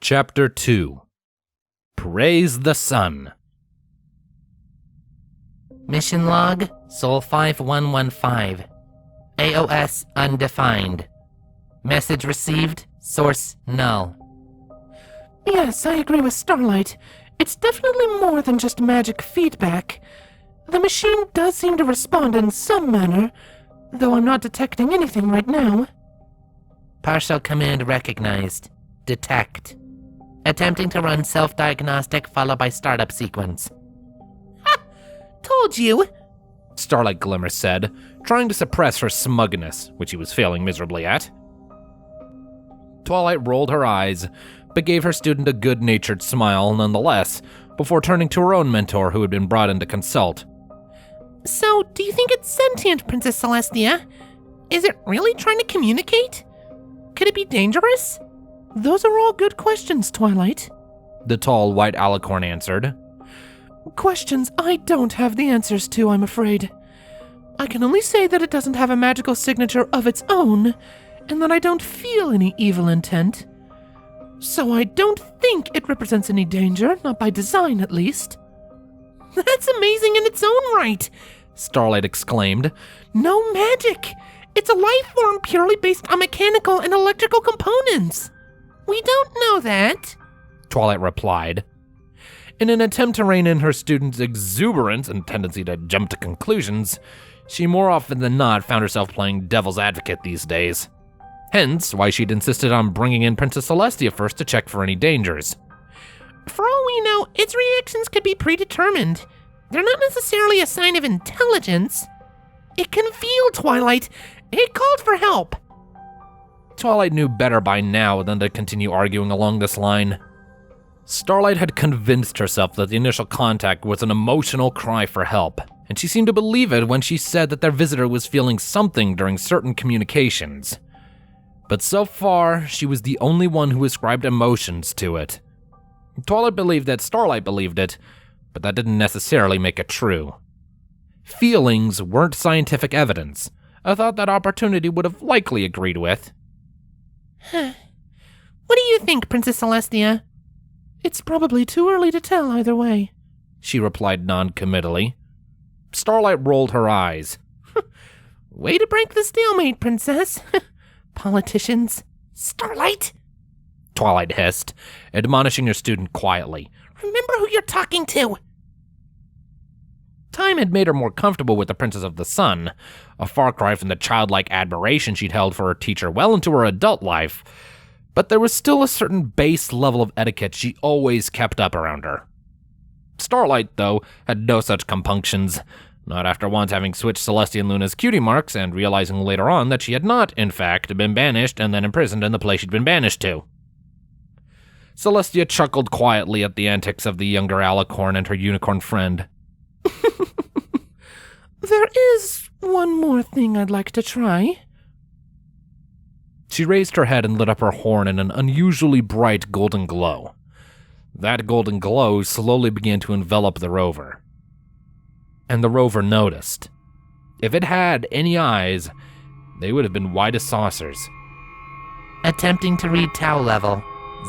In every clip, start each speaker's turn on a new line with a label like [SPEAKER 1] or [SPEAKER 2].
[SPEAKER 1] Chapter 2. Praise the Sun.
[SPEAKER 2] Mission log, Sol 5115. AOS undefined. Message received, source null.
[SPEAKER 3] Yes, I agree with Starlight. It's definitely more than just magic feedback. The machine does seem to respond in some manner, though I'm not detecting anything right now.
[SPEAKER 2] Partial command recognized. Detect. Attempting to run self-diagnostic followed by startup sequence. Ha! Told you!
[SPEAKER 1] Starlight Glimmer said, trying to suppress her smugness, which he was failing miserably at. Twilight rolled her eyes, but gave her student a good-natured smile nonetheless, before turning to her own mentor who had been brought in to consult.
[SPEAKER 3] So, do you think it's sentient, Princess Celestia? Is it really trying to communicate? Could it be dangerous? Those are all good questions, Twilight.
[SPEAKER 1] The tall white alicorn answered.
[SPEAKER 3] Questions I don't have the answers to, I'm afraid. I can only say that it doesn't have a magical signature of its own, and that I don't feel any evil intent. So I don't think it represents any danger, not by design at least. That's amazing in its own right,
[SPEAKER 1] Starlight exclaimed.
[SPEAKER 3] No magic! It's a life form purely based on mechanical and electrical components. We don't know that,
[SPEAKER 1] Twilight replied. In an attempt to rein in her student's exuberance and tendency to jump to conclusions, she more often than not found herself playing devil's advocate these days. Hence, why she'd insisted on bringing in Princess Celestia first to check for any dangers.
[SPEAKER 3] For all we know, its reactions could be predetermined. They're not necessarily a sign of intelligence. It can feel, Twilight. It called for help.
[SPEAKER 1] Twilight knew better by now than to continue arguing along this line. Starlight had convinced herself that the initial contact was an emotional cry for help, and she seemed to believe it when she said that their visitor was feeling something during certain communications. But so far, she was the only one who ascribed emotions to it. Twilight believed that Starlight believed it, but that didn't necessarily make it true. Feelings weren't scientific evidence, a thought that Opportunity would have likely agreed with.
[SPEAKER 3] What do you think, Princess Celestia? It's probably too early to tell either way,
[SPEAKER 1] she replied non-committally. Starlight rolled her eyes.
[SPEAKER 3] Way to break the stalemate, Princess. Politicians. Starlight!
[SPEAKER 1] Twilight hissed, admonishing her student quietly.
[SPEAKER 3] Remember who you're talking to!
[SPEAKER 1] Time had made her more comfortable with the Princess of the Sun, a far cry from the childlike admiration she'd held for her teacher well into her adult life, but there was still a certain base level of etiquette she always kept up around her. Starlight, though, had no such compunctions, not after once having switched Celestia and Luna's cutie marks and realizing later on that she had not, in fact, been banished and then imprisoned in the place she'd been banished to. Celestia chuckled quietly at the antics of the younger alicorn and her unicorn friend.
[SPEAKER 3] There is one more thing I'd like to try.
[SPEAKER 1] She raised her head and lit up her horn in an unusually bright golden glow. That golden glow slowly began to envelop the rover. And the rover noticed. If it had any eyes, they would have been white as saucers.
[SPEAKER 2] Attempting to read Tau level,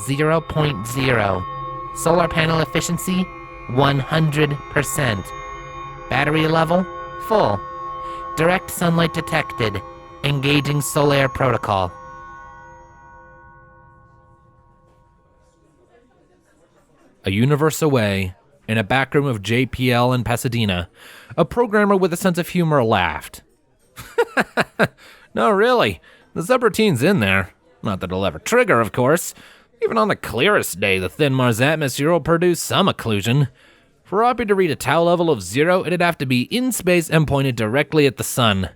[SPEAKER 2] 0.0. Solar panel efficiency, 100%. Battery level, full. Direct sunlight detected. Engaging Solaire protocol.
[SPEAKER 1] A universe away, in a backroom of JPL in Pasadena, a programmer with a sense of humor laughed. No, really, the subrotaine's in there. Not that it'll ever trigger, of course. Even on the clearest day, the thin Mars atmosphere will produce some occlusion. For Oppie to read a Tau level of 0, it'd have to be in space and pointed directly at the sun.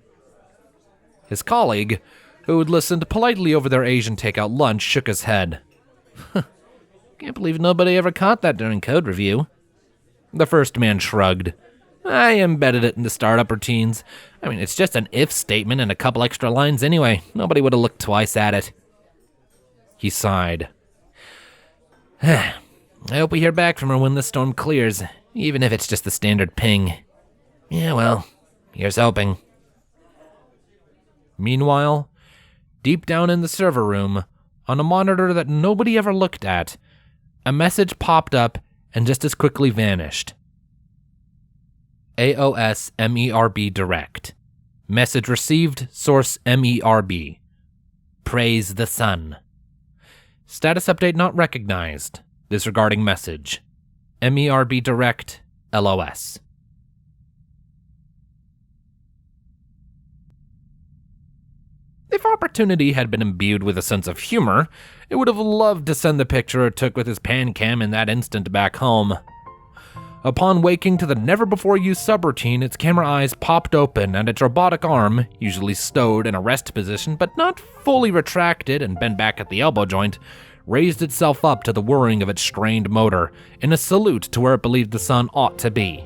[SPEAKER 1] His colleague, who had listened politely over their Asian takeout lunch, shook his head. Can't believe nobody ever caught that during code review. The first man shrugged. I embedded it into startup routines. I mean, it's just an if statement and a couple extra lines anyway. Nobody would have looked twice at it. He sighed. I hope we hear back from her when the storm clears, even if it's just the standard ping. Yeah, well, here's hoping. Meanwhile, deep down in the server room, on a monitor that nobody ever looked at, A message popped up and just as quickly vanished. AOS MERB Direct. Message received, source MERB. Praise the sun. Status update not recognized. Disregarding message. MERB Direct, LOS. If Opportunity had been imbued with a sense of humor, it would have loved to send the picture it took with his pan cam in that instant back home. Upon waking to the never-before-used subroutine, its camera eyes popped open and its robotic arm, usually stowed in a rest position but not fully retracted and bent back at the elbow joint, raised itself up to the whirring of its strained motor in a salute to where it believed the sun ought to be.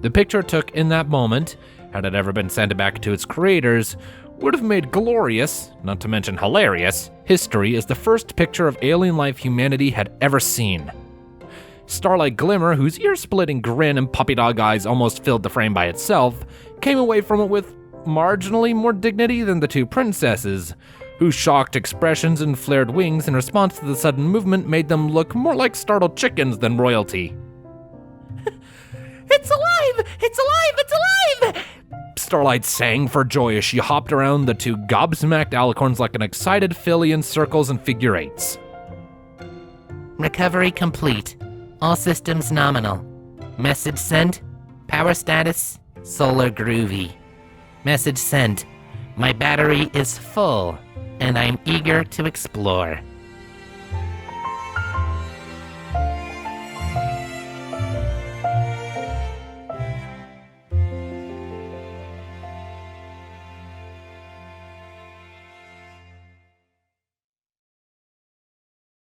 [SPEAKER 1] The picture it took in that moment, had it ever been sent back to its creators, would have made glorious, not to mention hilarious, history as the first picture of alien life humanity had ever seen. Starlight Glimmer, whose ear-splitting grin and puppy dog eyes almost filled the frame by itself, came away from it with marginally more dignity than the two princesses, whose shocked expressions and flared wings in response to the sudden movement made them look more like startled chickens than royalty.
[SPEAKER 3] It's alive! It's alive! It's alive!
[SPEAKER 1] Starlight sang for joy as she hopped around the two gobsmacked alicorns like an excited filly in circles and figure eights.
[SPEAKER 2] Recovery complete. All systems nominal. Message sent. Power status, solar groovy. Message sent. My battery is full, and I'm eager to explore.